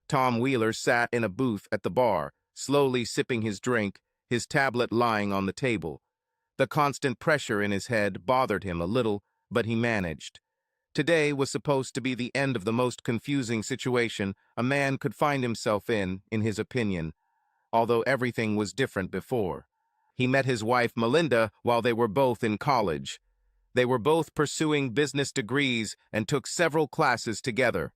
Tom Wheeler sat in a booth at the bar, slowly sipping his drink, his tablet lying on the table. The constant pressure in his head bothered him a little, but he managed. Today was supposed to be the end of the most confusing situation a man could find himself in his opinion, although everything was different before. He met his wife Melinda while they were both in college. They were both pursuing business degrees and took several classes together.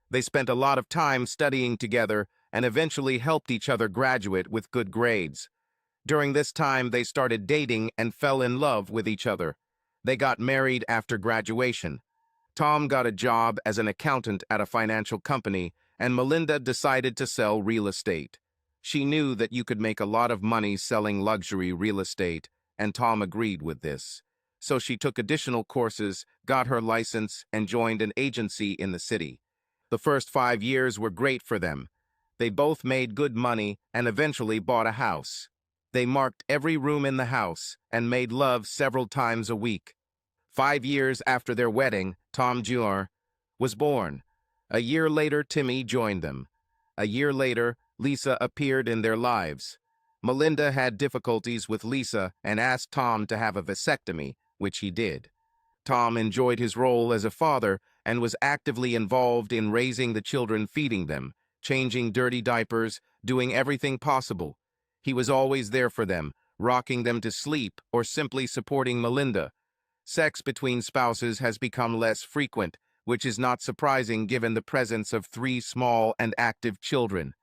They spent a lot of time studying together and eventually helped each other graduate with good grades. During this time, they started dating and fell in love with each other. They got married after graduation. Tom got a job as an accountant at a financial company, and Melinda decided to sell real estate. She knew that you could make a lot of money selling luxury real estate, and Tom agreed with this. So she took additional courses, got her license, and joined an agency in the city. The first 5 years were great for them. They both made good money and eventually bought a house. They marked every room in the house and made love several times a week. 5 years after their wedding, Tom Jr. was born. A year later, Timmy joined them. A year later, Lisa appeared in their lives. Melinda had difficulties with Lisa and asked Tom to have a vasectomy, which he did. Tom enjoyed his role as a father and was actively involved in raising the children, feeding them, changing dirty diapers, doing everything possible. He was always there for them, rocking them to sleep or simply supporting Melinda. Sex between spouses has become less frequent, which is not surprising given the presence of 3 small and active children.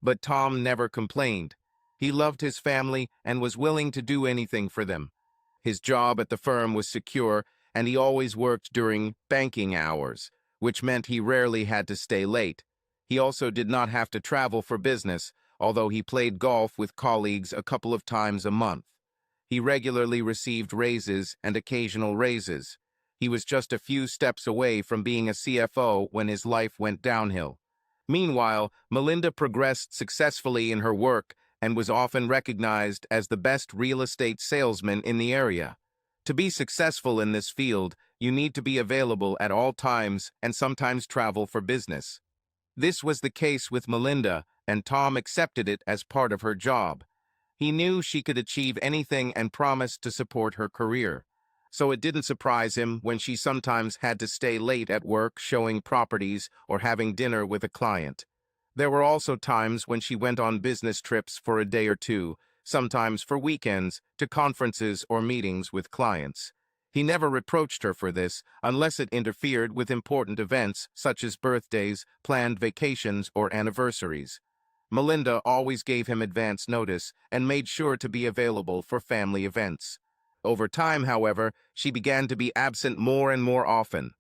But Tom never complained. He loved his family and was willing to do anything for them. His job at the firm was secure, and he always worked during banking hours, which meant he rarely had to stay late. He also did not have to travel for business, although he played golf with colleagues a couple of times a month. He regularly received raises and occasional raises. He was just a few steps away from being a CFO when his life went downhill. Meanwhile, Melinda progressed successfully in her work and was often recognized as the best real estate salesman in the area. To be successful in this field, you need to be available at all times and sometimes travel for business. This was the case with Melinda, and Tom accepted it as part of her job. He knew she could achieve anything and promised to support her career. So it didn't surprise him when she sometimes had to stay late at work showing properties or having dinner with a client. There were also times when she went on business trips for a day or two, sometimes for weekends, to conferences or meetings with clients. He never reproached her for this unless it interfered with important events such as birthdays, planned vacations, or anniversaries. Melinda always gave him advance notice and made sure to be available for family events. Over time, however, she began to be absent more and more often.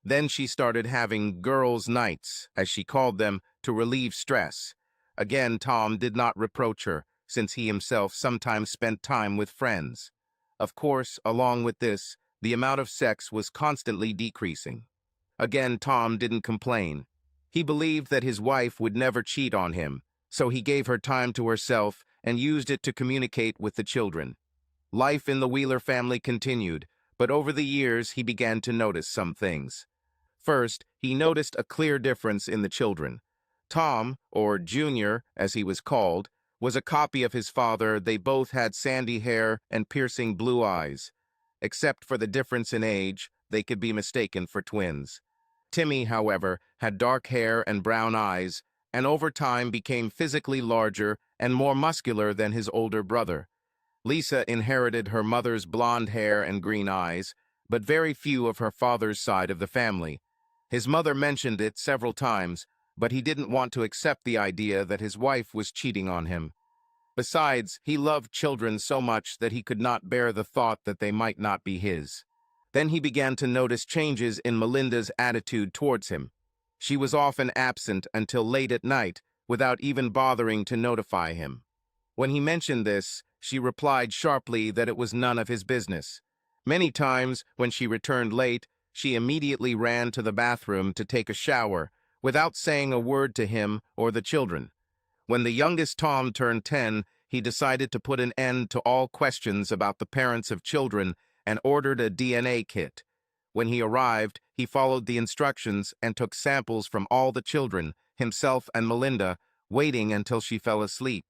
Then she started having girls' nights, as she called them, to relieve stress. Again, Tom did not reproach her, since he himself sometimes spent time with friends. Of course, along with this, the amount of sex was constantly decreasing. Again, Tom didn't complain. He believed that his wife would never cheat on him, so he gave her time to herself and used it to communicate with the children. Life in the Wheeler family continued, but over the years he began to notice some things. First, he noticed a clear difference in the children. Tom, or Junior as he was called, was a copy of his father. They both had sandy hair and piercing blue eyes. Except for the difference in age, they could be mistaken for twins. Timmy, however, had dark hair and brown eyes, and over time became physically larger and more muscular than his older brother. Lisa inherited her mother's blonde hair and green eyes, but very few of her father's side of the family. His mother mentioned it several times, but he didn't want to accept the idea that his wife was cheating on him. Besides, he loved children so much that he could not bear the thought that they might not be his. Then he began to notice changes in Melinda's attitude towards him. She was often absent until late at night, without even bothering to notify him. When he mentioned this, she replied sharply that it was none of his business. Many times, when she returned late, she immediately ran to the bathroom to take a shower, without saying a word to him or the children. When the youngest Tom turned 10, he decided to put an end to all questions about the parents of children and ordered a DNA kit. When he arrived, he followed the instructions and took samples from all the children, himself and Melinda, waiting until she fell asleep.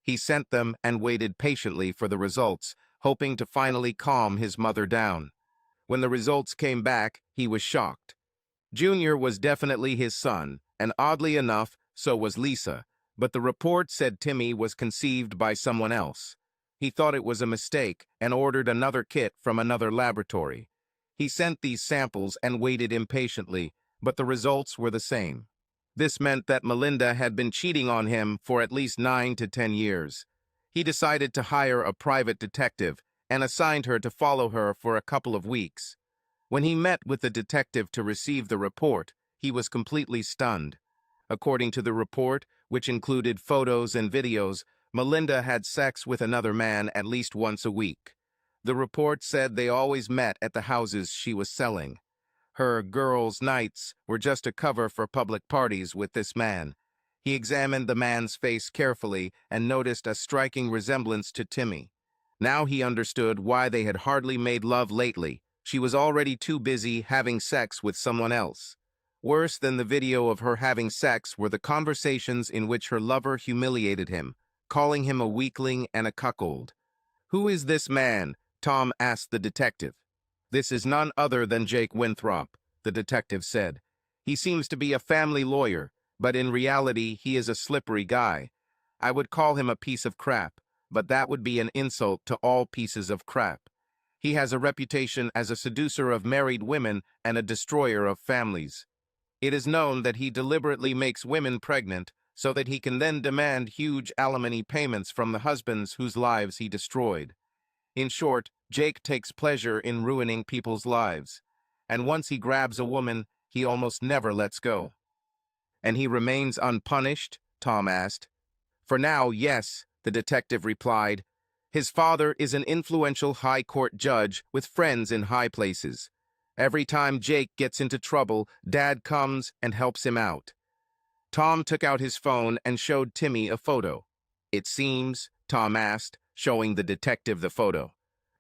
He sent them and waited patiently for the results, hoping to finally calm his mother down. When the results came back, he was shocked. Junior was definitely his son, and oddly enough, so was Lisa, but the report said Timmy was conceived by someone else. He thought it was a mistake and ordered another kit from another laboratory. He sent these samples and waited impatiently, but the results were the same. This meant that Melinda had been cheating on him for at least 9 to 10 years. He decided to hire a private detective and assigned her to follow her for a couple of weeks. When he met with the detective to receive the report, he was completely stunned. According to the report, which included photos and videos, Melinda had sex with another man at least once a week. The report said they always met at the houses she was selling. Her girls' nights were just a cover for public parties with this man. He examined the man's face carefully and noticed a striking resemblance to Timmy. Now he understood why they had hardly made love lately. She was already too busy having sex with someone else. Worse than the video of her having sex were the conversations in which her lover humiliated him, calling him a weakling and a cuckold. "Who is this man?" Tom asked the detective. "This is none other than Jake Winthrop," the detective said. "He seems to be a family lawyer, but in reality he is a slippery guy. I would call him a piece of crap, but that would be an insult to all pieces of crap. He has a reputation as a seducer of married women and a destroyer of families. It is known that he deliberately makes women pregnant so that he can then demand huge alimony payments from the husbands whose lives he destroyed. In short, Jake takes pleasure in ruining people's lives. And once he grabs a woman, he almost never lets go." "And he remains unpunished?" Tom asked. "For now, yes," the detective replied. "His father is an influential high court judge with friends in high places. Every time Jake gets into trouble, Dad comes and helps him out." Tom took out his phone and showed Timmy a photo. "It seems?" Tom asked, showing the detective the photo.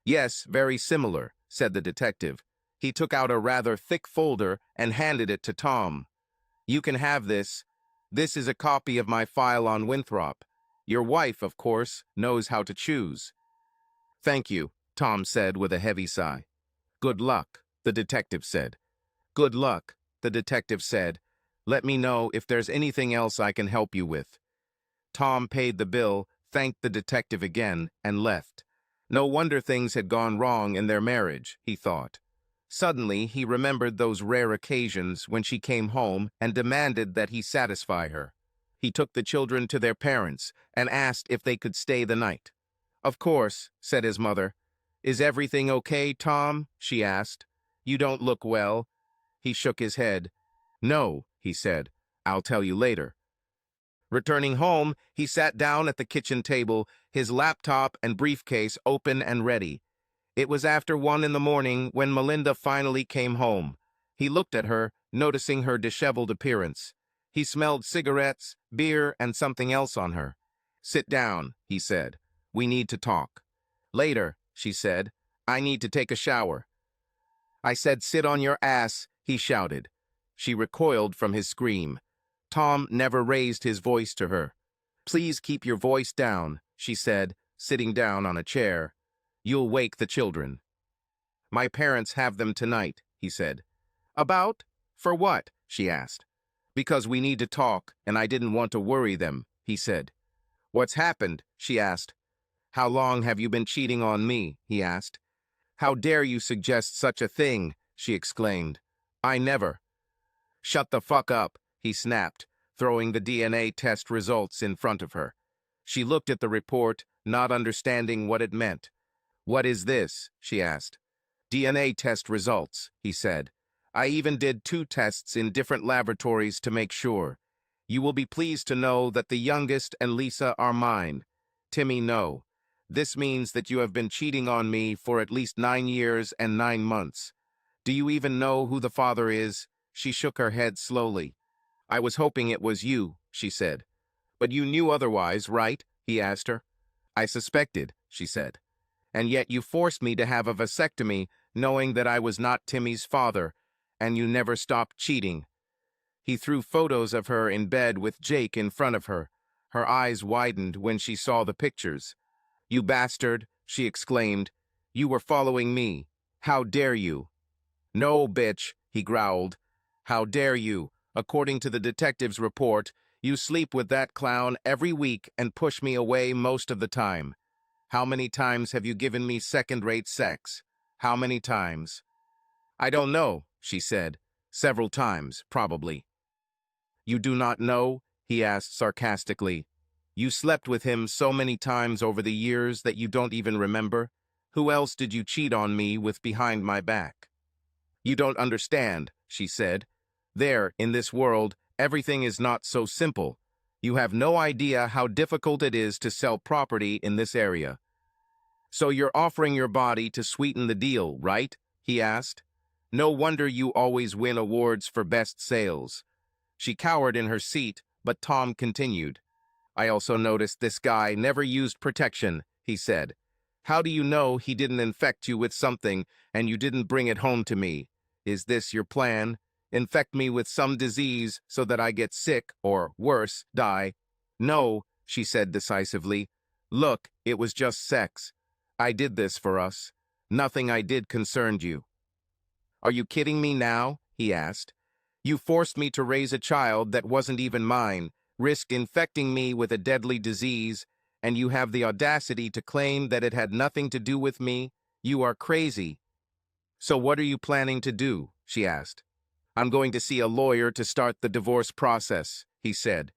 "Yes, very similar," said the detective. He took out a rather thick folder and handed it to Tom. "You can have this. This is a copy of my file on Winthrop. Your wife, of course, knows how to choose." "Thank you," Tom said with a heavy sigh. "Good luck," the detective said. "Good luck," the detective said. "Let me know if there's anything else I can help you with." Tom paid the bill, thanked the detective again, and left. No wonder things had gone wrong in their marriage, he thought. Suddenly, he remembered those rare occasions when she came home and demanded that he satisfy her. He took the children to their parents and asked if they could stay the night. "Of course," said his mother. "Is everything okay, Tom?" she asked. "You don't look well." He shook his head. "No," he said. "I'll tell you later." Returning home, he sat down at the kitchen table, his laptop and briefcase open and ready. It was after 1 in the morning when Melinda finally came home. He looked at her, noticing her disheveled appearance. He smelled cigarettes, beer, and something else on her. "Sit down," he said. "We need to talk." "Later," she said. "I need to take a shower." "I said sit on your ass," he shouted. She recoiled from his scream. Tom never raised his voice to her. "Please keep your voice down," she said, sitting down on a chair. "You'll wake the children." "My parents have them tonight," he said. "About? For what?" she asked. "Because we need to talk, and I didn't want to worry them," he said. "What's happened?" she asked. "How long have you been cheating on me?" he asked. "How dare you suggest such a thing?" she exclaimed. "I never." "Shut the fuck up," he snapped, throwing the DNA test results in front of her. She looked at the report, not understanding what it meant. "What is this?" she asked. "DNA test results," he said. "I even did 2 tests in different laboratories to make sure. You will be pleased to know that the youngest and Lisa are mine. Timmy, no. This means that you have been cheating on me for at least 9 years and 9 months. Do you even know who the father is?" She shook her head slowly. "I was hoping it was you," she said. "But you knew otherwise, right?" he asked her. "I suspected," she said. "And yet you forced me to have a vasectomy, knowing that I was not Timmy's father, and you never stopped cheating." He threw photos of her in bed with Jake in front of her. Her eyes widened when she saw the pictures. "You bastard," she exclaimed. "You were following me. How dare you?" "No, bitch," he growled. "How dare you? According to the detective's report, you sleep with that clown every week and push me away most of the time. How many times have you given me second-rate sex? How many times?" "I don't know," she said. "Several times, probably." "You do not know?" he asked sarcastically. "You slept with him so many times over the years that you don't even remember? Who else did you cheat on me with behind my back?" "You don't understand," she said. "There, in this world, everything is not so simple. You have no idea how difficult it is to sell property in this area." "So you're offering your body to sweeten the deal, right?" he asked. "No wonder you always win awards for best sales." She cowered in her seat, but Tom continued. "I also noticed this guy never used protection," he said. "How do you know he didn't infect you with something and you didn't bring it home to me? Is this your plan? Infect me with some disease so that I get sick or, worse, die?" "No," she said decisively. "Look, it was just sex. I did this for us. Nothing I did concerned you." "Are you kidding me now?" he asked. "You forced me to raise a child that wasn't even mine, risked infecting me with a deadly disease, and you have the audacity to claim that it had nothing to do with me? You are crazy." "So what are you planning to do?" she asked. "I'm going to see a lawyer to start the divorce process," he said.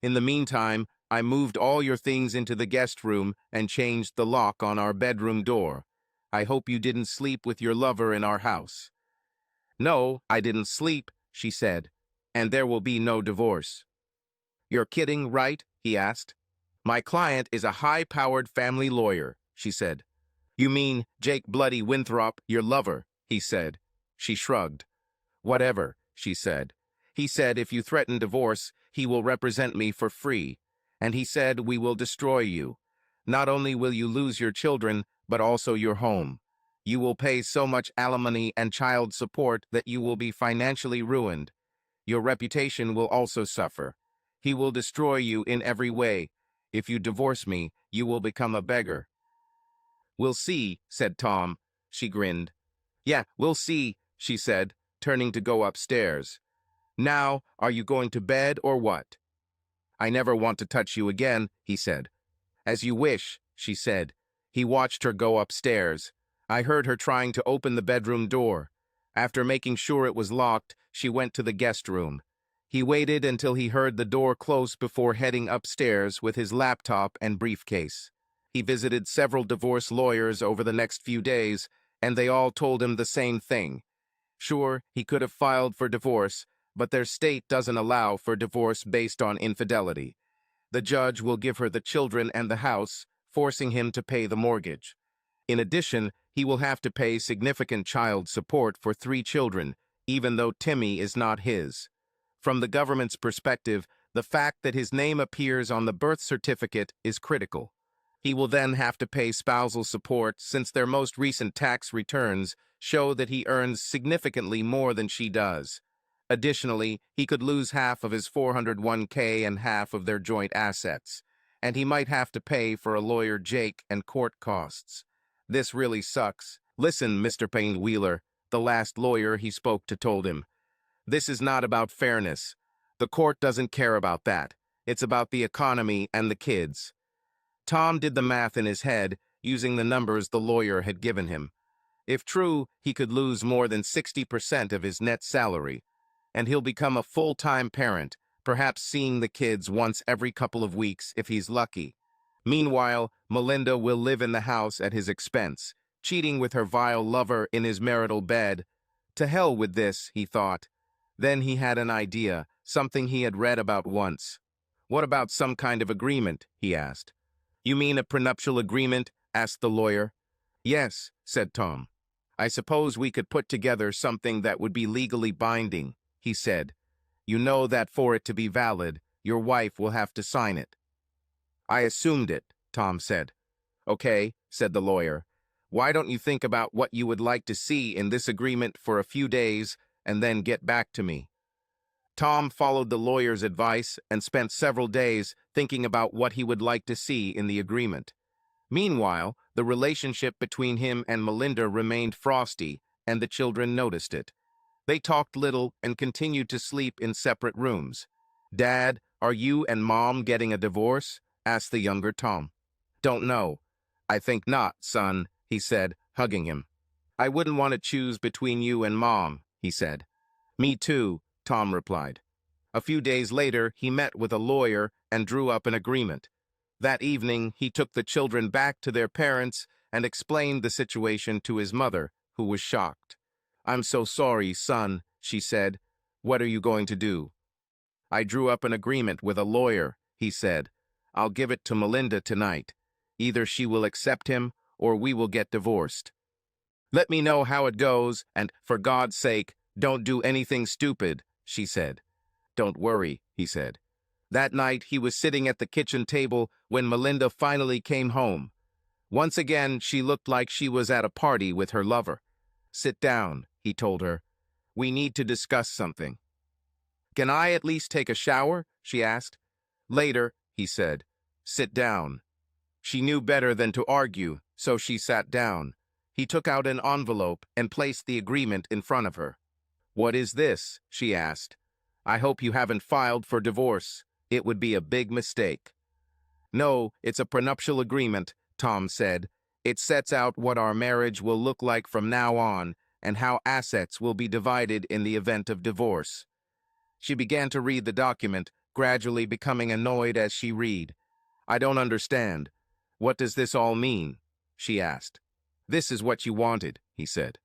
"In the meantime, I moved all your things into the guest room and changed the lock on our bedroom door. I hope you didn't sleep with your lover in our house." "No, I didn't sleep," she said, "and there will be no divorce." "You're kidding, right?" he asked. "My client is a high-powered family lawyer," she said. "You mean Jake Bloody Winthrop, your lover," he said. She shrugged. "Whatever," she said. "He said if you threaten divorce, he will represent me for free. And he said we will destroy you. Not only will you lose your children, but also your home. You will pay so much alimony and child support that you will be financially ruined. Your reputation will also suffer. He will destroy you in every way. If you divorce me, you will become a beggar." "We'll see," said Tom. She grinned. "Yeah, we'll see," she said, turning to go upstairs. "Now, are you going to bed or what?" "I never want to touch you again," he said. "As you wish," she said. He watched her go upstairs. I heard her trying to open the bedroom door. After making sure it was locked, she went to the guest room. He waited until he heard the door close before heading upstairs with his laptop and briefcase. He visited several divorce lawyers over the next few days, and they all told him the same thing. Sure, he could have filed for divorce, but their state doesn't allow for divorce based on infidelity. The judge will give her the children and the house, forcing him to pay the mortgage. In addition, he will have to pay significant child support for 3 children, even though Timmy is not his. From the government's perspective, the fact that his name appears on the birth certificate is critical. He will then have to pay spousal support since their most recent tax returns show that he earns significantly more than she does. Additionally, he could lose half of his 401k and half of their joint assets, and he might have to pay for a lawyer Jake and court costs. This really sucks. "Listen, Mr. Payne Wheeler," the last lawyer he spoke to told him. "This is not about fairness. The court doesn't care about that. It's about the economy and the kids." Tom did the math in his head, using the numbers the lawyer had given him. If true, he could lose more than 60% of his net salary, and he'll become a full-time parent, perhaps seeing the kids once every couple of weeks if he's lucky. Meanwhile, Melinda will live in the house at his expense, cheating with her vile lover in his marital bed. To hell with this, he thought. Then he had an idea, something he had read about once. "What about some kind of agreement?" he asked. "You mean a prenuptial agreement?" asked the lawyer. "Yes," said Tom. "I suppose we could put together something that would be legally binding," he said. "You know that for it to be valid, your wife will have to sign it." "I assumed it," Tom said. "Okay," said the lawyer. "Why don't you think about what you would like to see in this agreement for a few days and then get back to me?" Tom followed the lawyer's advice and spent several days thinking about what he would like to see in the agreement. Meanwhile, the relationship between him and Melinda remained frosty, and the children noticed it. They talked little and continued to sleep in separate rooms. "Dad, are you and Mom getting a divorce?" asked the younger Tom. "Don't know. I think not, son," he said, hugging him. "I wouldn't want to choose between you and Mom," he said. "Me too," Tom replied. A few days later, he met with a lawyer and drew up an agreement. That evening, he took the children back to their parents and explained the situation to his mother, who was shocked. "I'm so sorry, son," she said. "What are you going to do?" "I drew up an agreement with a lawyer," he said. "I'll give it to Melinda tonight. Either she will accept him or we will get divorced. Let me know how it goes, and for God's sake, don't do anything stupid," she said. "Don't worry," he said. That night, he was sitting at the kitchen table when Melinda finally came home. Once again, she looked like she was at a party with her lover. "Sit down," he told her. "We need to discuss something." "Can I at least take a shower?" she asked. "Later," he said. "Sit down." She knew better than to argue, so she sat down. He took out an envelope and placed the agreement in front of her. "What is this?" she asked. "I hope you haven't filed for divorce. It would be a big mistake." "No, it's a prenuptial agreement," Tom said. "It sets out what our marriage will look like from now on and how assets will be divided in the event of divorce." She began to read the document, gradually becoming annoyed as she read. "I don't understand. What does this all mean?" she asked. "This is what you wanted," he said.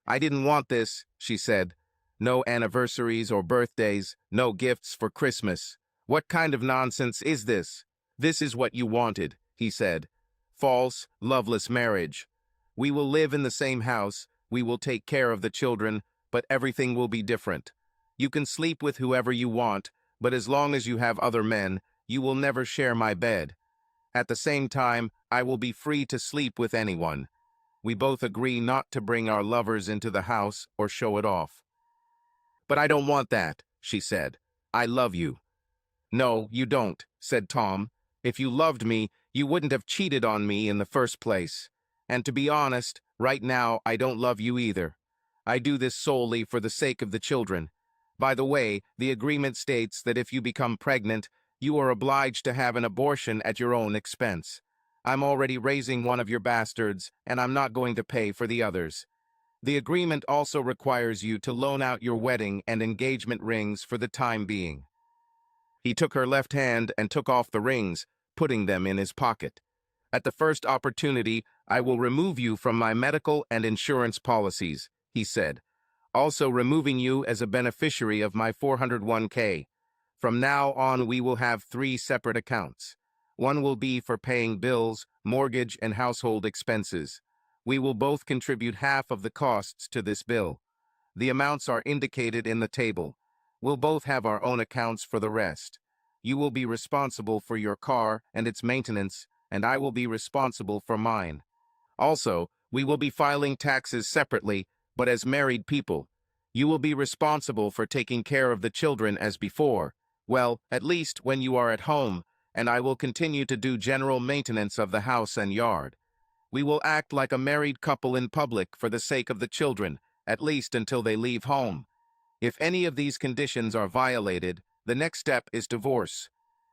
"I didn't want this," she said. "No anniversaries or birthdays, no gifts for Christmas. What kind of nonsense is this?" "This is what you wanted," he said. "False, loveless marriage. We will live in the same house, we will take care of the children, but everything will be different. You can sleep with whoever you want, but as long as you have other men, you will never share my bed. At the same time, I will be free to sleep with anyone. We both agree not to bring our lovers into the house or show it off." "But I don't want that," she said. "I love you." "No, you don't," said Tom. "If you loved me, you wouldn't have cheated on me in the first place. And to be honest, right now I don't love you either. I do this solely for the sake of the children. By the way, the agreement states that if you become pregnant, you are obliged to have an abortion at your own expense. I'm already raising one of your bastards, and I'm not going to pay for the others. The agreement also requires you to loan out your wedding and engagement rings for the time being." He took her left hand and took off the rings, putting them in his pocket. "At the first opportunity, I will remove you from my medical and insurance policies," he said, "also removing you as a beneficiary of my 401k. From now on, we will have 3 separate accounts. One will be for paying bills, mortgage, and household expenses. We will both contribute half of the costs to this bill. The amounts are indicated in the table. We'll both have our own accounts for the rest. You will be responsible for your car and its maintenance, and I will be responsible for mine. Also, we will be filing taxes separately, but as married people. You will be responsible for taking care of the children as before. Well, at least when you are at home, and I will continue to do general maintenance of the house and yard. We will act like a married couple in public for the sake of the children, at least until they leave home. If any of these conditions are violated, the next step is divorce.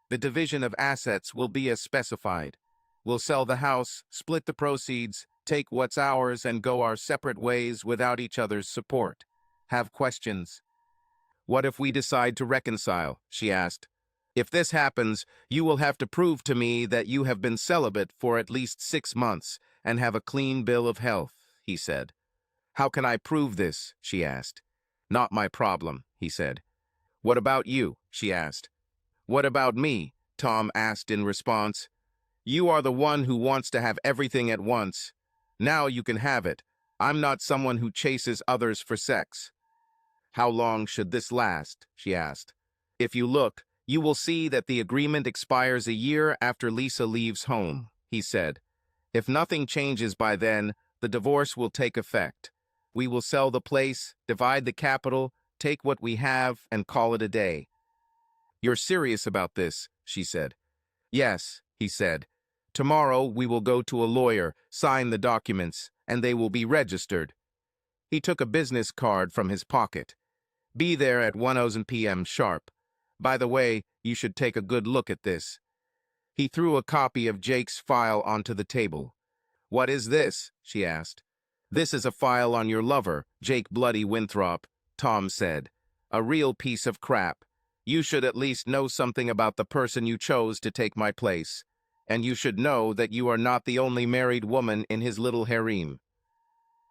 The division of assets will be as specified. We'll sell the house, split the proceeds, take what's ours, and go our separate ways without each other's support. Have questions?" "What if we decide to reconcile?" she asked. "If this happens, you will have to prove to me that you have been celibate for at least 6 months and have a clean bill of health," he said. "How can I prove this?" she asked. "Not my problem," he said. "What about you?" she asked. "What about me?" Tom asked in response. "You are the one who wants to have everything at once. Now you can have it. I'm not someone who chases others for sex." "How long should this last?" she asked. "If you look, you will see that the agreement expires a year after Lisa leaves home," he said. "If nothing changes by then, the divorce will take effect. We will sell the place, divide the capital, Take what we have and call it a day." "You're serious about this," she said. "Yes," he said. "Tomorrow we will go to a lawyer, sign the documents, and they will be registered." He took a business card from his pocket. "Be there at 1:00 p.m. sharp. By the way, you should take a good look at this." He threw a copy of Jake's file onto the table. "What is this?" she asked. "This is a file on your lover, Jake Bloody Winthrop," Tom said. "A real piece of crap. You should at least know something about the person you chose to take my place. And you should know that you are not the only married woman in his little harem."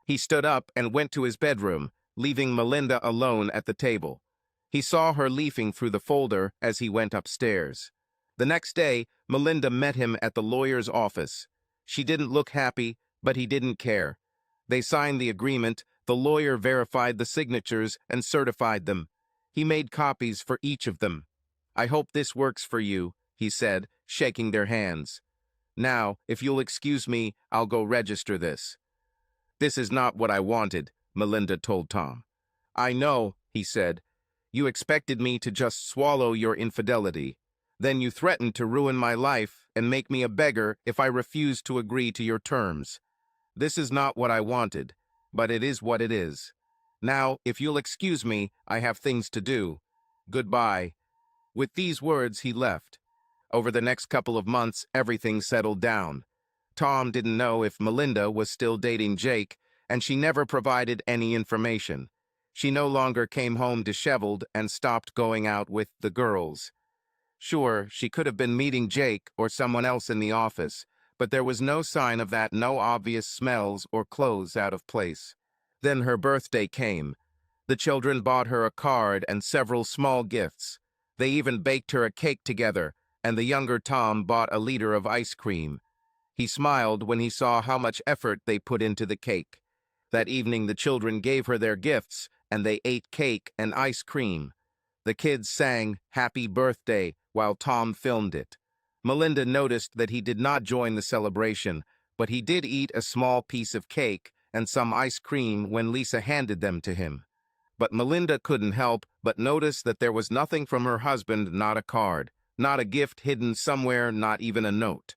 He stood up and went to his bedroom, leaving Melinda alone at the table. He saw her leafing through the folder as he went upstairs. The next day, Melinda met him at the lawyer's office. She didn't look happy, but he didn't care. They signed the agreement, the lawyer verified the signatures and certified them. He made copies for each of them. "I hope this works for you," he said, shaking their hands. "Now, if you'll excuse me, I'll go register this." "This is not what I wanted," Melinda told Tom. "I know," he said. "You expected me to just swallow your infidelity. Then you threatened to ruin my life and make me a beggar if I refused to agree to your terms. This is not what I wanted, but it is what it is. Now, if you'll excuse me, I have things to do. Goodbye." With these words, he left. Over the next couple of months, everything settled down. Tom didn't know if Melinda was still dating Jake, and she never provided any information. She no longer came home disheveled and stopped going out with the girls. Sure, she could have been meeting Jake or someone else in the office, but there was no sign of that, no obvious smells or clothes out of place. Then her birthday came. The children bought her a card and several small gifts. They even baked her a cake together, and the younger Tom bought a liter of ice cream. He smiled when he saw how much effort they put into the cake. That evening the children gave her their gifts, and they ate cake and ice cream. The kids sang "Happy Birthday" while Tom filmed it. Melinda noticed that he did not join the celebration, but he did eat a small piece of cake and some ice cream when Lisa handed them to him. But Melinda couldn't help but notice that there was nothing from her husband, not a card, not a gift hidden somewhere, not even a note.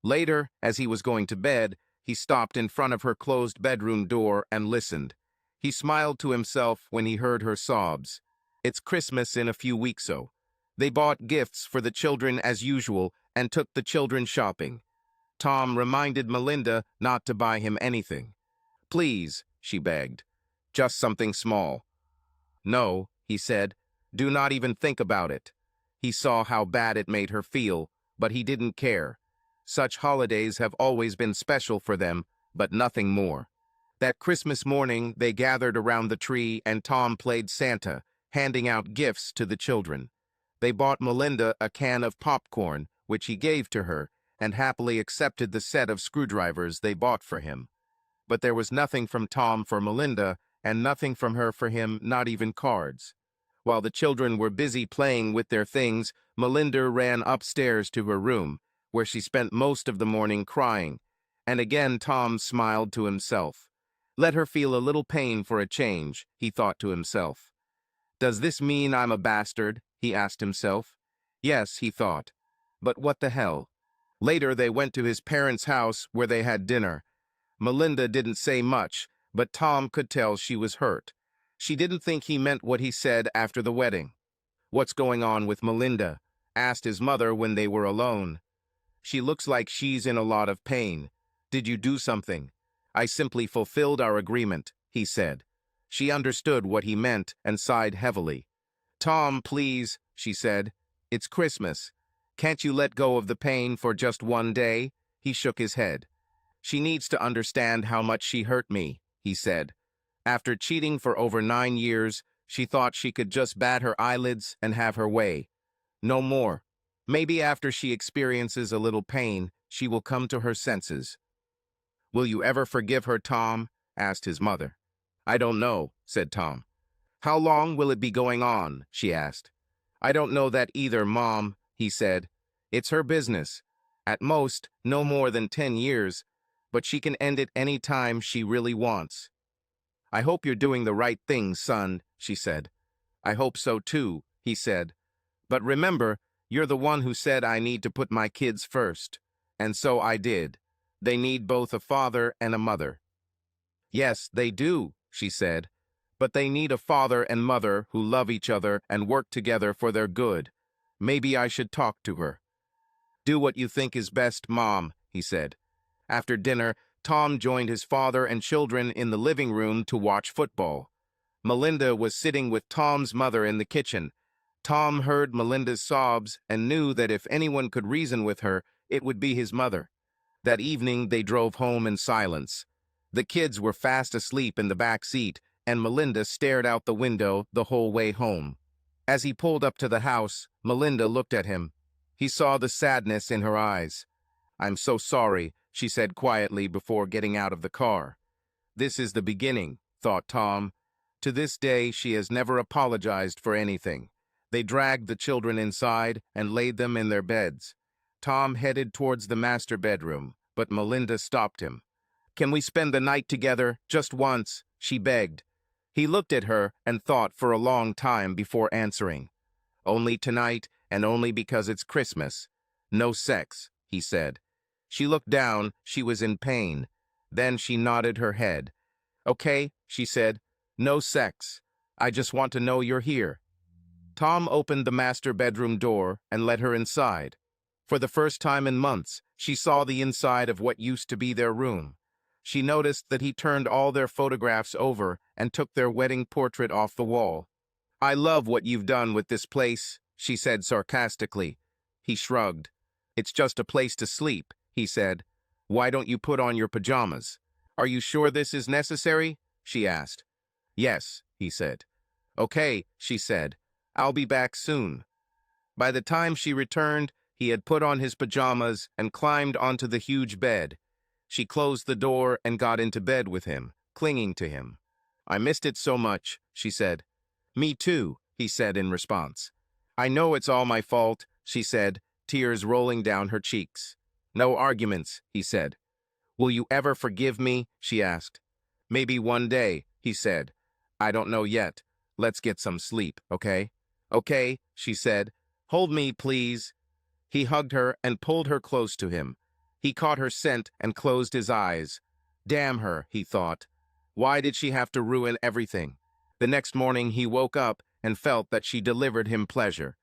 Later, as he was going to bed, he stopped in front of her closed bedroom door and listened. He smiled to himself when he heard her sobs. "It's Christmas in a few weeks, so." They bought gifts for the children as usual and took the children shopping. Tom reminded Melinda not to buy him anything. "Please," she begged. "Just something small." "No," he said. "Do not even think about it." He saw how bad it made her feel, but he didn't care. Such holidays have always been special for them, but nothing more. That Christmas morning, they gathered around the tree and Tom played Santa, handing out gifts to the children. They bought Melinda a can of popcorn, which he gave to her, and happily accepted the set of screwdrivers they bought for him. But there was nothing from Tom for Melinda, and nothing from her for him, not even cards. While the children were busy playing with their things, Melinda ran upstairs to her room, where she spent most of the morning crying. And again Tom smiled to himself. Let her feel a little pain for a change, he thought to himself. Does this mean I'm a bastard? He asked himself. Yes, he thought. But what the hell? Later they went to his parents' house where they had dinner. Melinda didn't say much, but Tom could tell she was hurt. She didn't think he meant what he said after the wedding. What's going on with Melinda? Asked his mother when they were alone. She looks like she's in a lot of pain. Did you do something? I simply fulfilled our agreement, he said. She understood what he meant and sighed heavily. Tom, please, she said. It's Christmas. Can't you let go of the pain for just one day? He shook his head. She needs to understand how much she hurt me, he said. After cheating for over 9 years, she thought she could just bat her eyelids and have her way. No more. Maybe after she experiences a little pain, she will come to her senses. Will you ever forgive her, Tom? Asked his mother. I don't know, said Tom. How long will it be going on? She asked. I don't know that either, Mom, he said. It's her business. At most, no more than 10 years, but she can end it any time she really wants. I hope you're doing the right thing, son, she said. I hope so too, he said. But remember, you're the one who said I need to put my kids first. And so I did. They need both a father and a mother. Yes, they do, she said. But they need a father and mother who love each other and work together for their good. Maybe I should talk to her. Do what you think is best, Mom, he said. After dinner, Tom joined his father and children in the living room to watch football. Melinda was sitting with Tom's mother in the kitchen. Tom heard Melinda's sobs and knew that if anyone could reason with her, it would be his mother. That evening, they drove home in silence. The kids were fast asleep in the back seat, and Melinda stared out the window the whole way home. As he pulled up to the house, Melinda looked at him. He saw the sadness in her eyes. "I'm so sorry," she said quietly before getting out of the car. This is the beginning, thought Tom. To this day, she has never apologized for anything. They dragged the children inside and laid them in their beds. Tom headed towards the master bedroom, but Melinda stopped him. "Can we spend the night together, just once?" she begged. He looked at her and thought for a long time before answering. "Only tonight, and only because it's Christmas. No sex," he said. She looked down. She was in pain. Then she nodded her head. "Okay," she said. "No sex. I just want to know you're here." Tom opened the master bedroom door and let her inside. For the first time in months, she saw the inside of what used to be their room. She noticed that he turned all their photographs over and took their wedding portrait off the wall. "I love what you've done with this place," she said sarcastically. He shrugged. "It's just a place to sleep," he said. "Why don't you put on your pajamas?" "Are you sure this is necessary?" she asked. "Yes," he said. "Okay," she said. "I'll be back soon." By the time she returned, he had put on his pajamas and climbed onto the huge bed. She closed the door and got into bed with him, clinging to him. "I missed it so much," she said. "Me too," he said in response. "I know it's all my fault," she said, tears rolling down her cheeks. "No arguments," he said. "Will you ever forgive me?" she asked. "Maybe one day," he said. "I don't know yet. Let's get some sleep, okay?" "Okay," she said. "Hold me, please." He hugged her and pulled her close to him. He caught her scent and closed his eyes. Damn her, he thought. Why did she have to ruin everything? The next morning he woke up and felt that she delivered him pleasure.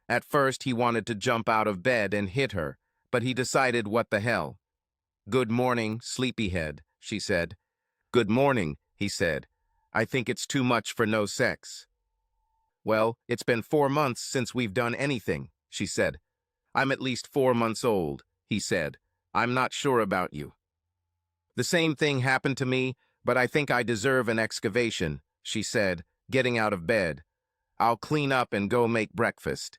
At first he wanted to jump out of bed and hit her, but he decided what the hell. "Good morning, sleepyhead," she said. "Good morning," he said. "I think it's too much for no sex." "Well, it's been 4 months since we've done anything," she said. "I'm at least 4 months old," he said. "I'm not sure about you." "The same thing happened to me, but I think I deserve an excavation," she said, getting out of bed. "I'll clean up and go make breakfast."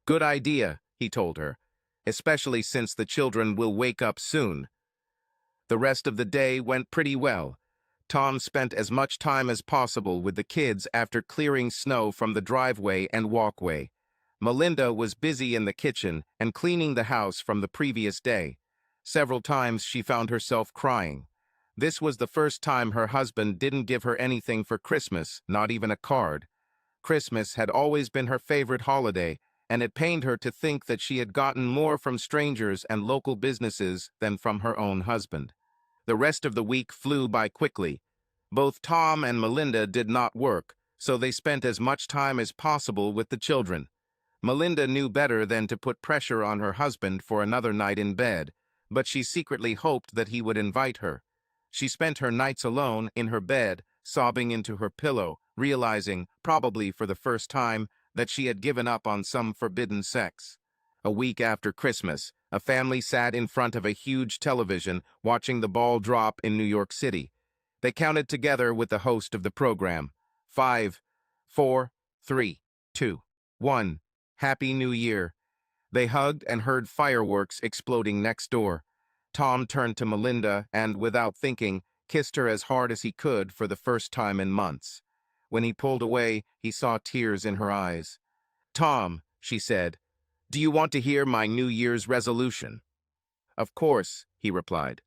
"Good idea," he told her, "especially since the children will wake up soon." The rest of the day went pretty well. Tom spent as much time as possible with the kids after clearing snow from the driveway and walkway. Melinda was busy in the kitchen and cleaning the house from the previous day. Several times she found herself crying. This was the first time her husband didn't give her anything for Christmas, not even a card. Christmas had always been her favorite holiday, and it pained her to think that she had gotten more from strangers and local businesses than from her own husband. The rest of the week flew by quickly. Both Tom and Melinda did not work, so they spent as much time as possible with the children. Melinda knew better than to put pressure on her husband for another night in bed, but she secretly hoped that he would invite her. She spent her nights alone in her bed, sobbing into her pillow, realizing, probably for the first time, that she had given up on some forbidden sex. A week after Christmas, a family sat in front of a huge television watching the ball drop in New York City. They counted together with the host of the program. 5, 4, 3, 2, 1. Happy New Year. They hugged and heard fireworks exploding next door. Tom turned to Melinda and, without thinking, kissed her as hard as he could for the first time in months. When he pulled away, he saw tears in her eyes. "Tom," she said, "do you want to hear my New Year's resolution?" "Of course," he replied.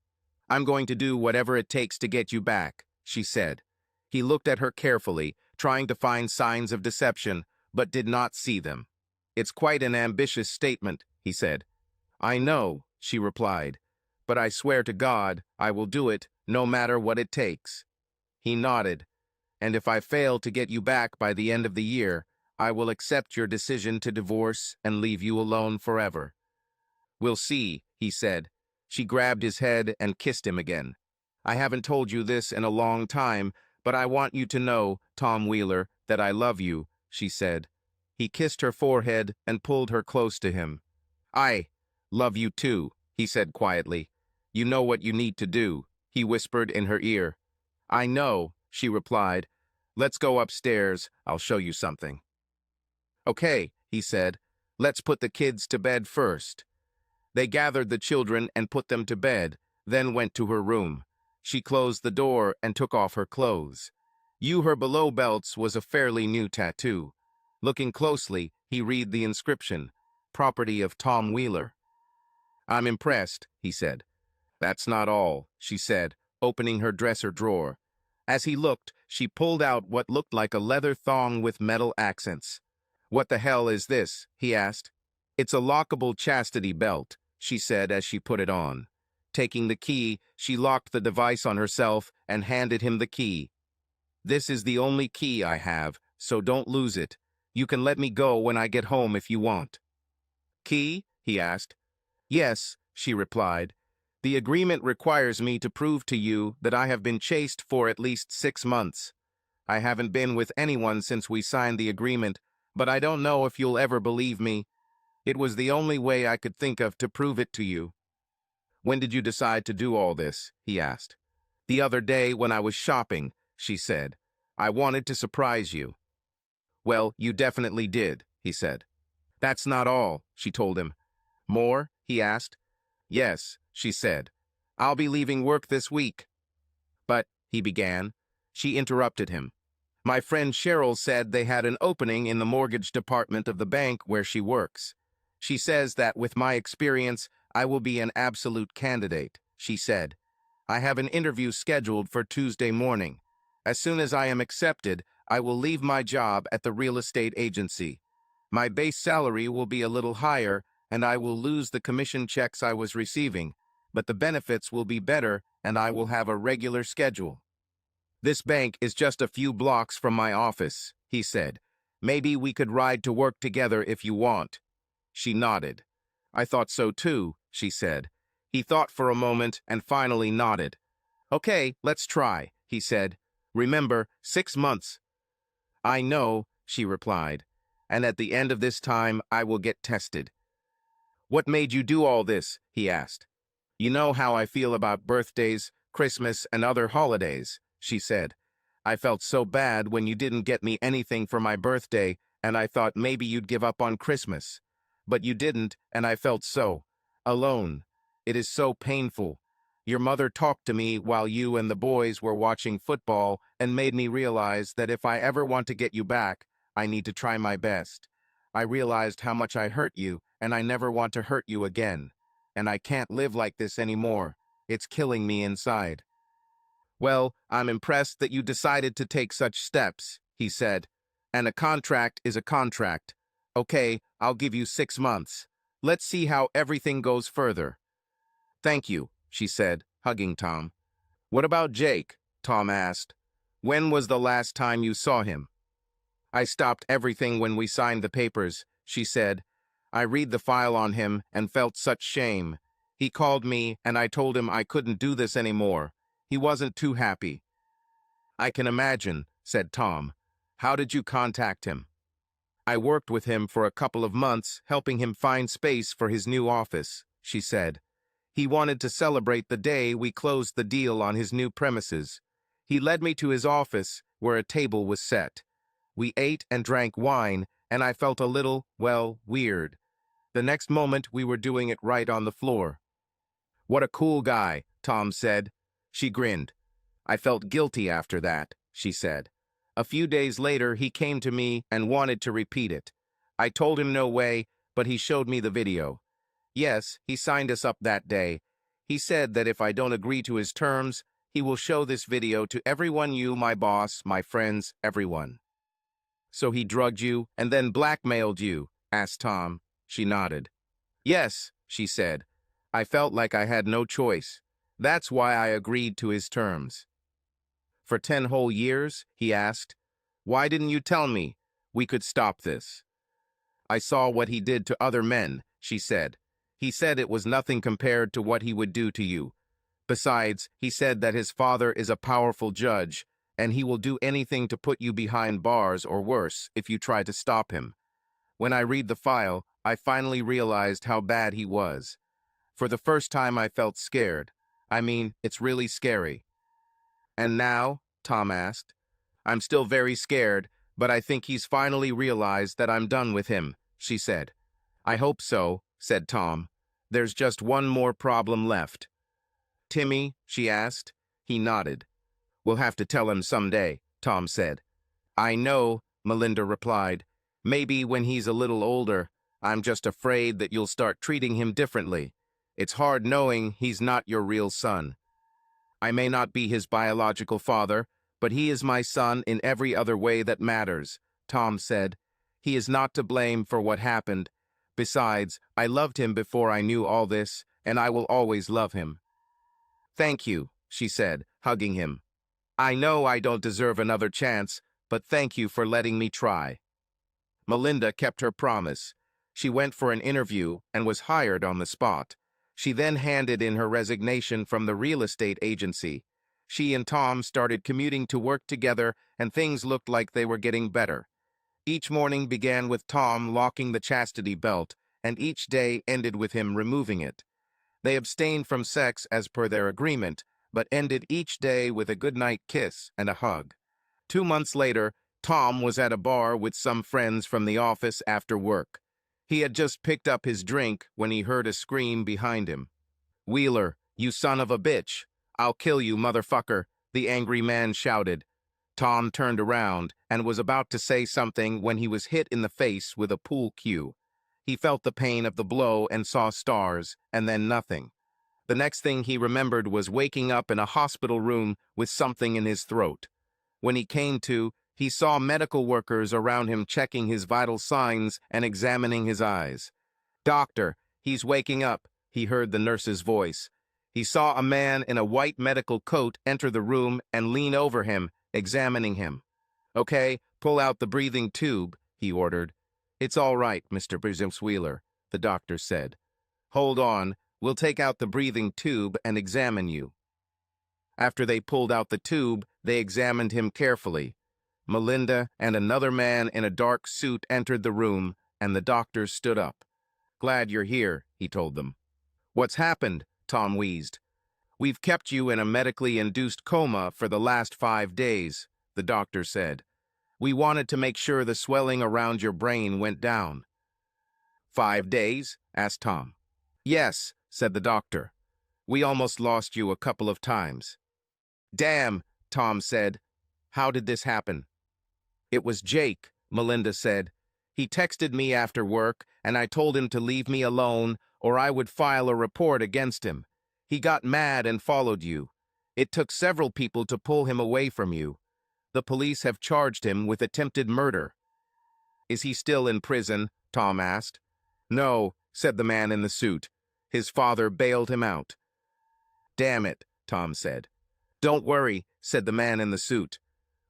"I'm going to do whatever it takes to get you back," she said. He looked at her carefully, trying to find signs of deception, but did not see them. "It's quite an ambitious statement," he said. "I know," she replied, "but I swear to God I will do it no matter what it takes." He nodded. "And if I fail to get you back by the end of the year, I will accept your decision to divorce and leave you alone forever." "We'll see," he said. She grabbed his head and kissed him again. "I haven't told you this in a long time, but I want you to know, Tom Wheeler, that I love you," she said. He kissed her forehead and pulled her close to him. "I love you too," he said quietly. "You know what you need to do," he whispered in her ear. "I know," she replied. "Let's go upstairs. I'll show you something." "Okay," he said. "Let's put the kids to bed first." They gathered the children and put them to bed, then went to her room. She closed the door and took off her clothes. Her below belts was a fairly new tattoo. Looking closely, he read the inscription, "Property of Tom Wheeler." "I'm impressed," he said. "That's not all," she said, opening her dresser drawer. As he looked, she pulled out what looked like a leather thong with metal accents. "What the hell is this?" he asked. "It's a lockable chastity belt," she said as she put it on. Taking the key, she locked the device on herself and handed him the key. "This is the only key I have, so don't lose it. You can let me go when I get home if you want." "Key?" he asked. "Yes," she replied. "The agreement requires me to prove to you that I have been chaste for at least 6 months. I haven't been with anyone since we signed the agreement, but I don't know if you'll ever believe me. It was the only way I could think of to prove it to you." "When did you decide to do all this?" he asked. "The other day when I was shopping," she said. "I wanted to surprise you." "Well, you definitely did," he said. "That's not all," she told him. "More?" he asked. "Yes," she said. "I'll be leaving work this week." "But," he began. She interrupted him. "My friend Cheryl said they had an opening in the mortgage department of the bank where she works. She says that with my experience, I will be an absolute candidate," she said. "I have an interview scheduled for Tuesday morning. As soon as I am accepted, I will leave my job at the real estate agency. My base salary will be a little higher, and I will lose the commission checks I was receiving, but the benefits will be better, and I will have a regular schedule. This bank is just a few blocks from my office," he said. "Maybe we could ride to work together if you want." She nodded. "I thought so too," she said. He thought for a moment and finally nodded. "Okay, let's try," he said. "Remember, 6 months." "I know," she replied. "And at the end of this time, I will get tested." "What made you do all this?" he asked. "You know how I feel about birthdays, Christmas, and other holidays," she said. "I felt so bad when you didn't get me anything for my birthday, and I thought maybe you'd give up on Christmas. But you didn't, and I felt so alone. It is so painful. Your mother talked to me while you and the boys were watching football and made me realize that if I ever want to get you back, I need to try my best. I realized how much I hurt you, and I never want to hurt you again. And I can't live like this anymore. It's killing me inside." "Well, I'm impressed that you decided to take such steps," he said. "And a contract is a contract. Okay, I'll give you 6 months. Let's see how everything goes further." "Thank you," she said, hugging Tom. "What about Jake?" Tom asked. "When was the last time you saw him?" "I stopped everything when we signed the papers," she said. "I read the file on him and felt such shame. He called me and I told him I couldn't do this anymore. He wasn't too happy." "I can imagine," said Tom. "How did you contact him?" "I worked with him for a couple of months, helping him find space for his new office," she said. "He wanted to celebrate the day we closed the deal on his new premises. He led me to his office, where a table was set. We ate and drank wine, and I felt a little, well, weird. The next moment, we were doing it right on the floor." "What a cool guy," Tom said. She grinned. "I felt guilty after that," she said. "A few days later, he came to me and wanted to repeat it. I told him no way, but he showed me the video. Yes, he signed us up that day. He said that if I don't agree to his terms, he will show this video to everyone, you, my boss, my friends, everyone." So he drugged you and then blackmailed you? Asked Tom. She nodded. Yes, she said. I felt like I had no choice. That's why I agreed to his terms. For 10 whole years? He asked. Why didn't you tell me? We could stop this. I saw what he did to other men, she said. He said it was nothing compared to what he would do to you. Besides, he said that his father is a powerful judge, and he will do anything to put you behind bars or worse if you try to stop him. When I read the file, I finally realized how bad he was. For the first time I felt scared. I mean, it's really scary. And now? Tom asked. I'm still very scared, but I think he's finally realized that I'm done with him, she said. I hope so, said Tom. There's just one more problem left. Timmy? She asked. He nodded. We'll have to tell him someday, Tom said. I know, Melinda replied. Maybe when he's a little older. I'm just afraid that you'll start treating him differently. It's hard knowing he's not your real son. I may not be his biological father, but he is my son in every other way that matters, Tom said. He is not to blame for what happened. Besides, I loved him before I knew all this, and I will always love him. Thank you, she said, hugging him. I know I don't deserve another chance, but thank you for letting me try. Melinda kept her promise. She went for an interview and was hired on the spot. She then handed in her resignation from the real estate agency. She and Tom started commuting to work together, and things looked like they were getting better. Each morning began with Tom locking the chastity belt, and each day ended with him removing it. They abstained from sex as per their agreement, but ended each day with a goodnight kiss and a hug. 2 months later, Tom was at a bar with some friends from the office after work. He had just picked up his drink when he heard a scream behind him. Wheeler, you son of a bitch! I'll kill you, motherfucker! The angry man shouted. Tom turned around and was about to say something when he was hit in the face with a pool cue. He felt the pain of the blow and saw stars, and then nothing. The next thing he remembered was waking up in a hospital room with something in his throat. When he came to, he saw medical workers around him checking his vital signs and examining his eyes. Doctor, he's waking up, he heard the nurse's voice. He saw a man in a white medical coat enter the room and lean over him, examining him. Okay, pull out the breathing tube, he ordered. It's all right, Mr. Wheeler, the doctor said. Hold on, we'll take out the breathing tube and examine you. After they pulled out the tube, they examined him carefully. Melinda and another man in a dark suit entered the room, and the doctor stood up. Glad you're here, he told them. What's happened? Tom wheezed. We've kept you in a medically induced coma for the last 5 days, the doctor said. We wanted to make sure the swelling around your brain went down. 5 days? Asked Tom. Yes, said the doctor. We almost lost you a couple of times. Damn, Tom said. How did this happen? It was Jake, Melinda said. He texted me after work, and I told him to leave me alone, or I would file a report against him. He got mad and followed you. It took several people to pull him away from you. The police have charged him with attempted murder. Is he still in prison? Tom asked. No, said the man in the suit. His father bailed him out. Damn it, Tom said. Don't worry, said the man in the suit.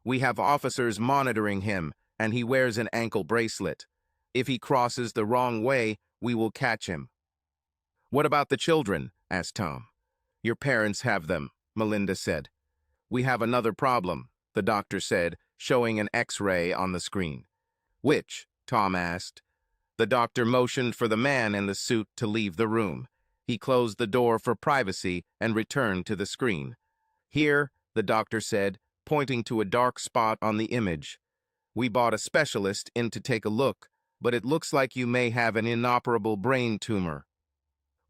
We have officers monitoring him, and he wears an ankle bracelet. If he crosses the wrong way, we will catch him. What about the children? Asked Tom. Your parents have them, Melinda said. We have another problem, the doctor said, showing an X-ray on the screen. Which? Tom asked. The doctor motioned for the man in the suit to leave the room. He closed the door for privacy and returned to the screen. Here, the doctor said, pointing to a dark spot on the image. We brought a specialist in to take a look, but it looks like you may have an inoperable brain tumor.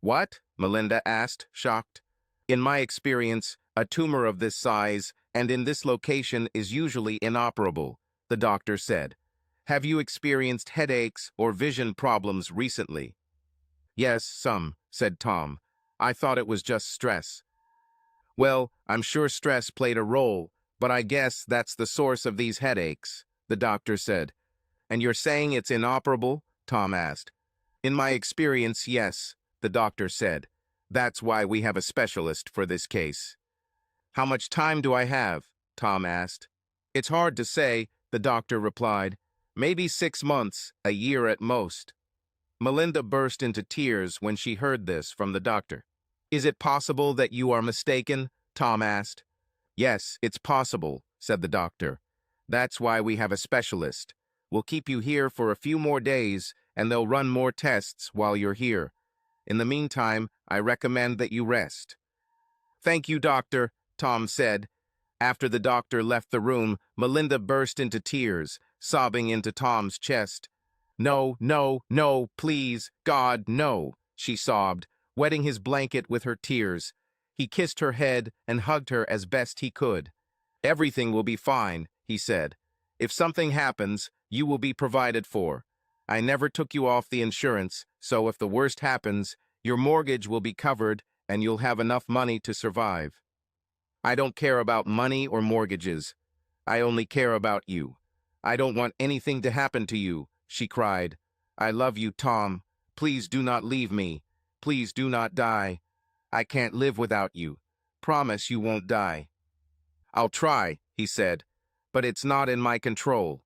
What? Melinda asked, shocked. In my experience, a tumor of this size and in this location is usually inoperable, the doctor said. Have you experienced headaches or vision problems recently? Yes, some, said Tom. I thought it was just stress. Well, I'm sure stress played a role, but I guess that's the source of these headaches, the doctor said. And you're saying it's inoperable? Tom asked. In my experience, yes, the doctor said. That's why we have a specialist for this case. How much time do I have? Tom asked. It's hard to say, the doctor replied. Maybe 6 months, a year at most. Melinda burst into tears when she heard this from the doctor. Is it possible that you are mistaken? Tom asked. Yes, it's possible, said the doctor. That's why we have a specialist. We'll keep you here for a few more days, and they'll run more tests while you're here. In the meantime, I recommend that you rest. Thank you, doctor, Tom said. After the doctor left the room, Melinda burst into tears, sobbing into Tom's chest. No, no, no, please, God, no, she sobbed, wetting his blanket with her tears. He kissed her head and hugged her as best he could. Everything will be fine, he said. If something happens, you will be provided for. I never took you off the insurance, so if the worst happens, your mortgage will be covered and you'll have enough money to survive. I don't care about money or mortgages. I only care about you. I don't want anything to happen to you, she cried. I love you, Tom. Please do not leave me. Please do not die. I can't live without you. Promise you won't die. I'll try, he said, but it's not in my control.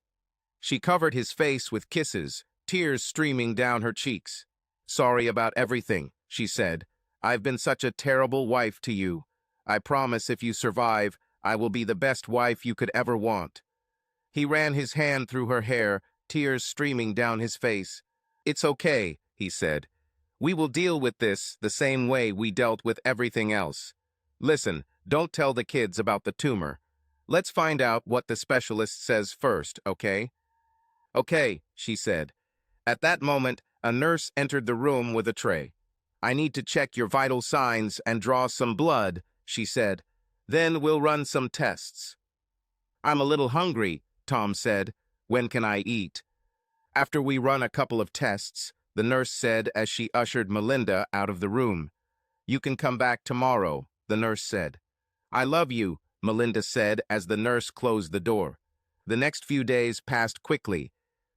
She covered his face with kisses, tears streaming down her cheeks. Sorry about everything, she said. I've been such a terrible wife to you. I promise if you survive, I will be the best wife you could ever want. He ran his hand through her hair, tears streaming down his face. It's okay, he said. We will deal with this the same way we dealt with everything else. Listen, don't tell the kids about the tumor. Let's find out what the specialist says first, okay? Okay, she said. At that moment, a nurse entered the room with a tray. I need to check your vital signs and draw some blood, she said. Then we'll run some tests. I'm a little hungry, Tom said. When can I eat? After we run a couple of tests, the nurse said as she ushered Melinda out of the room. You can come back tomorrow, the nurse said. I love you, Melinda said as the nurse closed the door. The next few days passed quickly.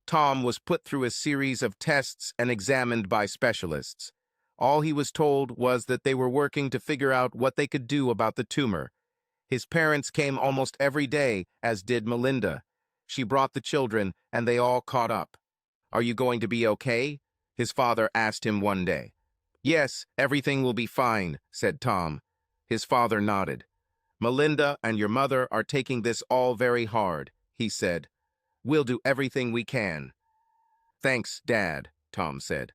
Tom was put through a series of tests and examined by specialists. All he was told was that they were working to figure out what they could do about the tumor. His parents came almost every day, as did Melinda. She brought the children, and they all caught up. Are you going to be okay? His father asked him one day. Yes, everything will be fine, said Tom. His father nodded. Melinda and your mother are taking this all very hard, he said. We'll do everything we can. Thanks, Dad, Tom said.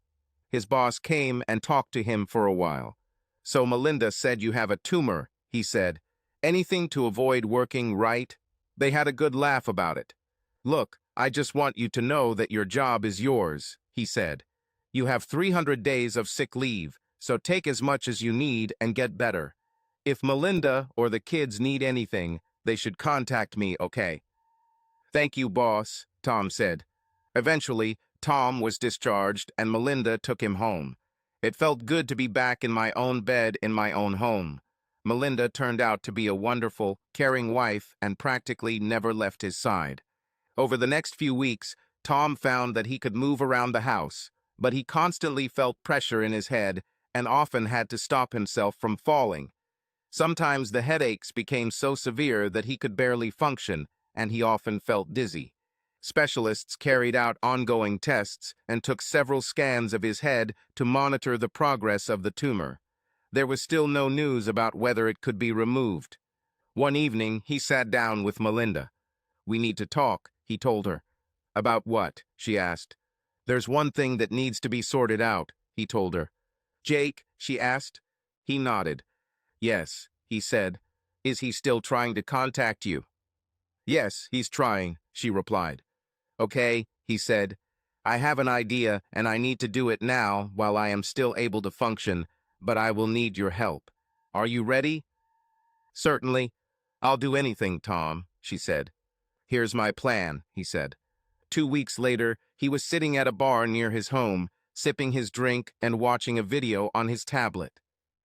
His boss came and talked to him for a while. So Melinda said you have a tumor, he said. Anything to avoid working, right? They had a good laugh about it. Look, I just want you to know that your job is yours, he said. You have 300 days of sick leave, so take as much as you need and get better. If Melinda or the kids need anything, they should contact me, okay? Thank you, boss, Tom said. Eventually, Tom was discharged and Melinda took him home. It felt good to be back in my own bed in my own home. Melinda turned out to be a wonderful, caring wife and practically never left his side. Over the next few weeks, Tom found that he could move around the house, but he constantly felt pressure in his head and often had to stop himself from falling. Sometimes the headaches became so severe that he could barely function, and he often felt dizzy. Specialists carried out ongoing tests and took several scans of his head to monitor the progress of the tumor. There was still no news about whether it could be removed. One evening, he sat down with Melinda. We need to talk, he told her. About what? She asked. There's one thing that needs to be sorted out, he told her. Jake? She asked. He nodded. Yes, he said. Is he still trying to contact you? Yes, he's trying, she replied. Okay, he said. I have an idea, and I need to do it now while I am still able to function, but I will need your help. Are you ready? Certainly. I'll do anything, Tom, she said. Here's my plan, he said. 2 weeks later, he was sitting at a bar near his home, sipping his drink and watching a video on his tablet.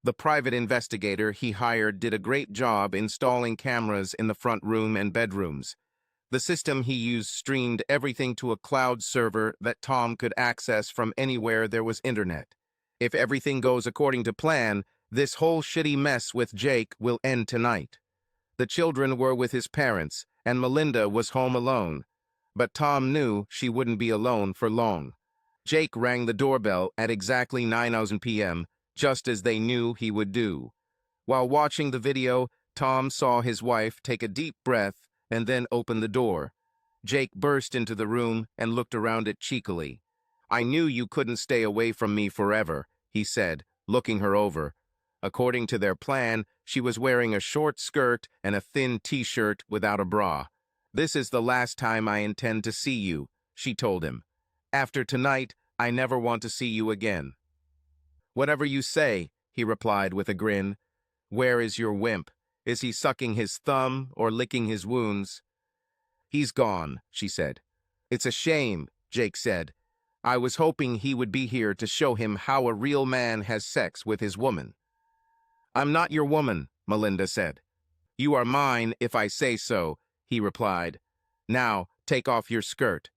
The private investigator he hired did a great job installing cameras in the front room and bedrooms. The system he used streamed everything to a cloud server that Tom could access from anywhere there was internet. If everything goes according to plan, this whole shitty mess with Jake will end tonight. The children were with his parents, and Melinda was home alone. But Tom knew she wouldn't be alone for long. Jake rang the doorbell at exactly 9:00 p.m., just as they knew he would do. While watching the video, Tom saw his wife take a deep breath and then open the door. Jake burst into the room and looked around it cheekily. "I knew you couldn't stay away from me forever," he said, looking her over. According to their plan, she was wearing a short skirt and a thin t-shirt without a bra. "This is the last time I intend to see you," she told him. "After tonight, I never want to see you again." "Whatever you say," he replied with a grin. "Where is your wimp? Is he sucking his thumb or licking his wounds?" "He's gone," she said. "It's a shame," Jake said. "I was hoping he would be here to show him how a real man has sex with his woman." "I'm not your woman," Melinda said. "You are mine if I say so," he replied. "Now, take off your skirt."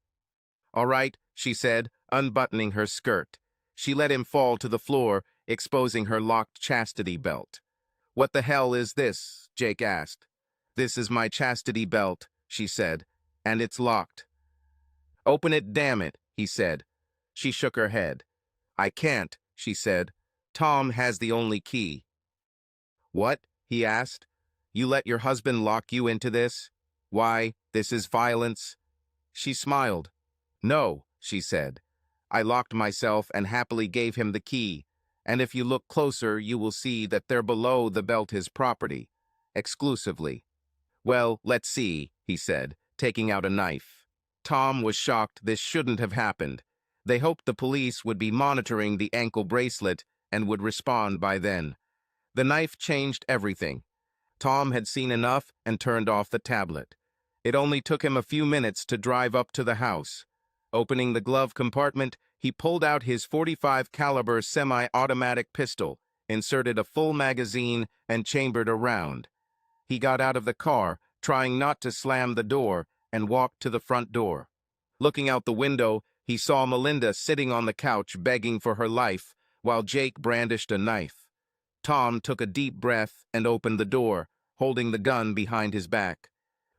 "All right," she said, unbuttoning her skirt. She let him fall to the floor, exposing her locked chastity belt. "What the hell is this?" Jake asked. "This is my chastity belt," she said, "and it's locked." "Open it, damn it," he said. She shook her head. "I can't," she said. "Tom has the only key." "What?" he asked. "You let your husband lock you into this? Why, this is violence." She smiled. "No," she said. "I locked myself and happily gave him the key, and if you look closer, you will see that there below the belt is property, exclusively." "Well, let's see," he said, taking out a knife. Tom was shocked this shouldn't have happened. They hoped the police would be monitoring the ankle bracelet and would respond by then. The knife changed everything. Tom had seen enough and turned off the tablet. It only took him a few minutes to drive up to the house. Opening the glove compartment, he pulled out his .45 caliber semi-automatic pistol, inserted a full magazine, and chambered a round. He got out of the car, trying not to slam the door, and walked to the front door. Looking out the window, he saw Melinda sitting on the couch begging for her life, while Jake brandished a knife. Tom took a deep breath and opened the door, holding the gun behind his back.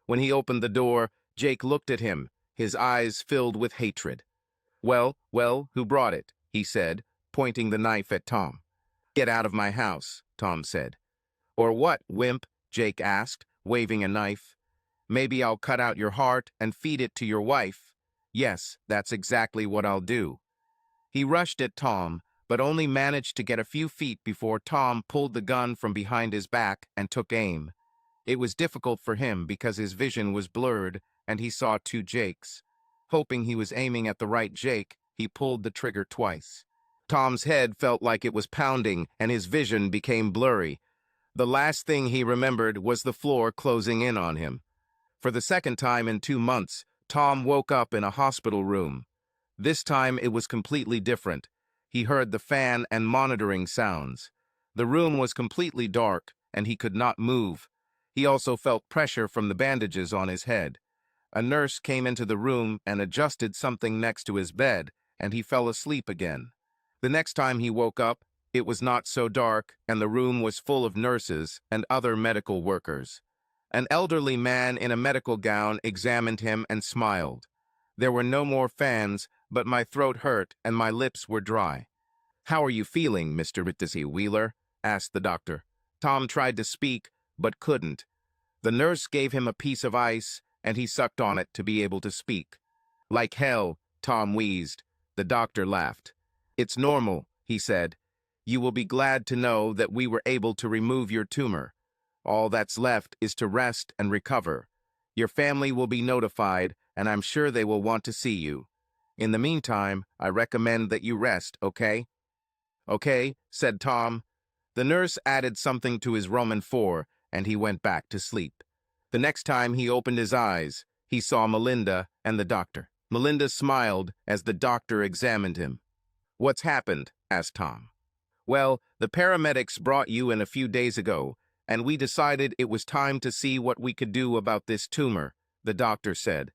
When he opened the door, Jake looked at him, his eyes filled with hatred. Well, who brought it?" he said, pointing the knife at Tom. "Get out of my house," Tom said. "Or what, wimp?" Jake asked, waving a knife. "Maybe I'll cut out your heart and feed it to your wife. Yes, that's exactly what I'll do." He rushed at Tom, but only managed to get a few feet before Tom pulled the gun from behind his back and took aim. It was difficult for him because his vision was blurred and he saw two Jakes. Hoping he was aiming at the right Jake, he pulled the trigger twice. Tom's head felt like it was pounding and his vision became blurry. The last thing he remembered was the floor closing in on him. For the second time in 2 months, Tom woke up in a hospital room. This time it was completely different. He heard the fan and monitoring sounds. The room was completely dark, and he could not move. He also felt pressure from the bandages on his head. A nurse came into the room and adjusted something next to his bed, and he fell asleep again. The next time he woke up, it was not so dark, and the room was full of nurses and other medical workers. An elderly man in a medical gown examined him and smiled. There were no more fans, but my throat hurt and my lips were dry. "How are you feeling, Mr. Ritzy Wheeler?" asked the doctor. Tom tried to speak, but couldn't. The nurse gave him a piece of ice, and he sucked on it to be able to speak. "Like hell," Tom wheezed. The doctor laughed. "It's normal," he said. "You will be glad to know that we were able to remove your tumor. All that's left is to rest and recover. Your family will be notified, and I'm sure they will want to see you. In the meantime, I recommend that you rest, okay?" "Okay," said Tom. The nurse added something to his Roman 4, and he went back to sleep. The next time he opened his eyes, he saw Melinda and the doctor. Melinda smiled as the doctor examined him. "What's happened?" asked Tom. "Well, the paramedics brought you in a few days ago, and we decided it was time to see what we could do about this tumor," the doctor said.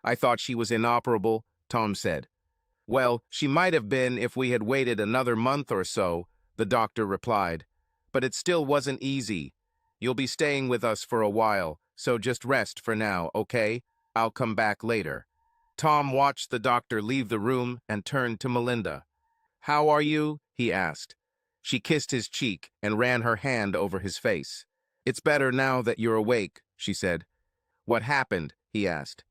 I thought she was inoperable, Tom said. Well, she might have been if we had waited another month or so, the doctor replied. But it still wasn't easy. You'll be staying with us for a while, so just rest for now, okay? I'll come back later. Tom watched the doctor leave the room and turned to Melinda. How are you? He asked. She kissed his cheek and ran her hand over his face. It's better now that you're awake, she said. What happened? He asked.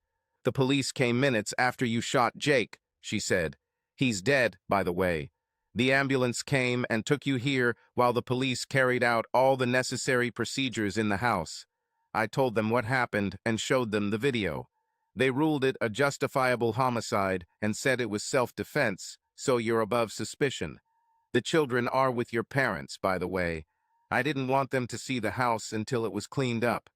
The police came minutes after you shot Jake, she said. He's dead, by the way. The ambulance came and took you here while the police carried out all the necessary procedures in the house. I told them what happened and showed them the video. They ruled it a justifiable homicide and said it was self-defense, so you're above suspicion. The children are with your parents, by the way. I didn't want them to see the house until it was cleaned up.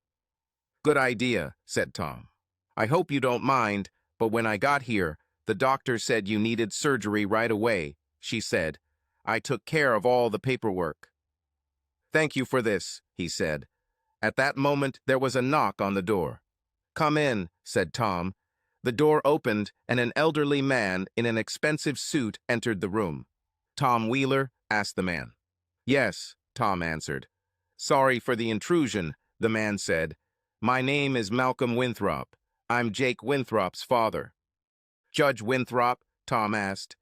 Good idea, said Tom. I hope you don't mind, but when I got here, the doctor said you needed surgery right away, she said. I took care of all the paperwork. Thank you for this, he said. At that moment, there was a knock on the door. Come in, said Tom. The door opened, and an elderly man in an expensive suit entered the room. Tom Wheeler? Asked the man. Yes, Tom answered. Sorry for the intrusion, the man said. My name is Malcolm Winthrop. I'm Jake Winthrop's father. Judge Winthrop? Tom asked.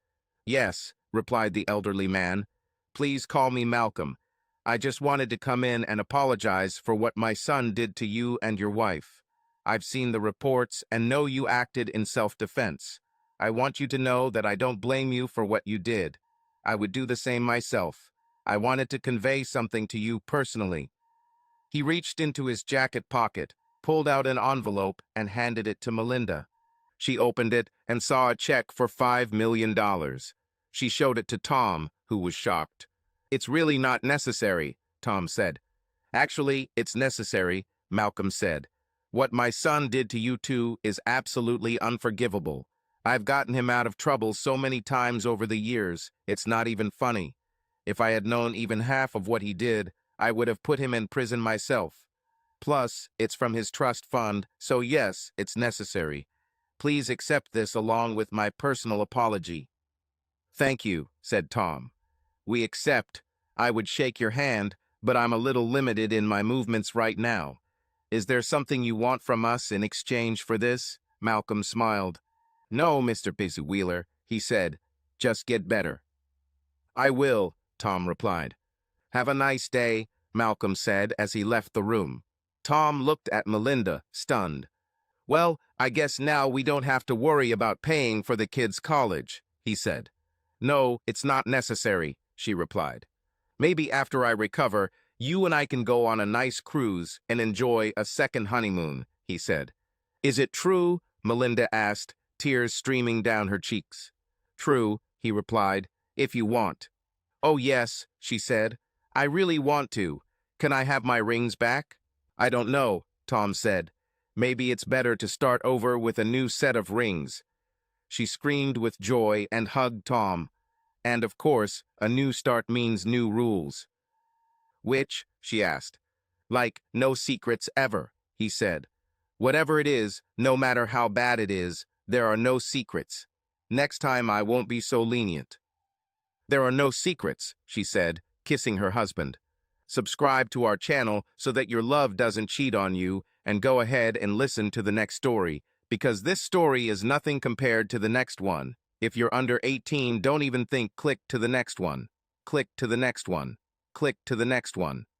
Yes, replied the elderly man. Please call me Malcolm. I just wanted to come in and apologize for what my son did to you and your wife. I've seen the reports and know you acted in self-defense. I want you to know that I don't blame you for what you did. I would do the same myself. I wanted to convey something to you personally. He reached into his jacket pocket, pulled out an envelope, and handed it to Melinda. She opened it and saw a check for $5 million. She showed it to Tom, who was shocked. It's really not necessary, Tom said. Actually, it's necessary, Malcolm said. What my son did to you two is absolutely unforgivable. I've gotten him out of trouble so many times over the years, it's not even funny. If I had known even half of what he did, I would have put him in prison myself. Plus, it's from his trust fund, so yes, it's necessary. Please accept this along with my personal apology. Thank you, said Tom. We accept. I would shake your hand, but I'm a little limited in my movements right now. Is there something you want from us in exchange for this? Malcolm smiled. No, Mr. Busy Wheeler, he said. Just get better. I will, Tom replied. Have a nice day, Malcolm said as he left the room. Tom looked at Melinda, stunned. Well, I guess now we don't have to worry about paying for the kids' college, he said. No, it's not necessary, she replied. Maybe after I recover, you and I can go on a nice cruise and enjoy a second honeymoon, he said. Is it true? Melinda asked, tears streaming down her cheeks. True, he replied, if you want. Oh yes, she said. I really want to. Can I have my rings back? I don't know, Tom said. Maybe it's better to start over with a new set of rings. She screamed with joy and hugged Tom. And of course, a new start means new rules. Which? She asked. Like, no secrets ever, he said. Whatever it is, no matter how bad it is, there are no secrets. Next time I won't be so lenient. There are no secrets, she said, kissing her husband. Subscribe to our channel so that your love doesn't cheat on you, and go ahead and listen to the next story, because this story is nothing compared to the next one. If you're under 18, don't even think click to the next one. Click to the next one. Click to the next one.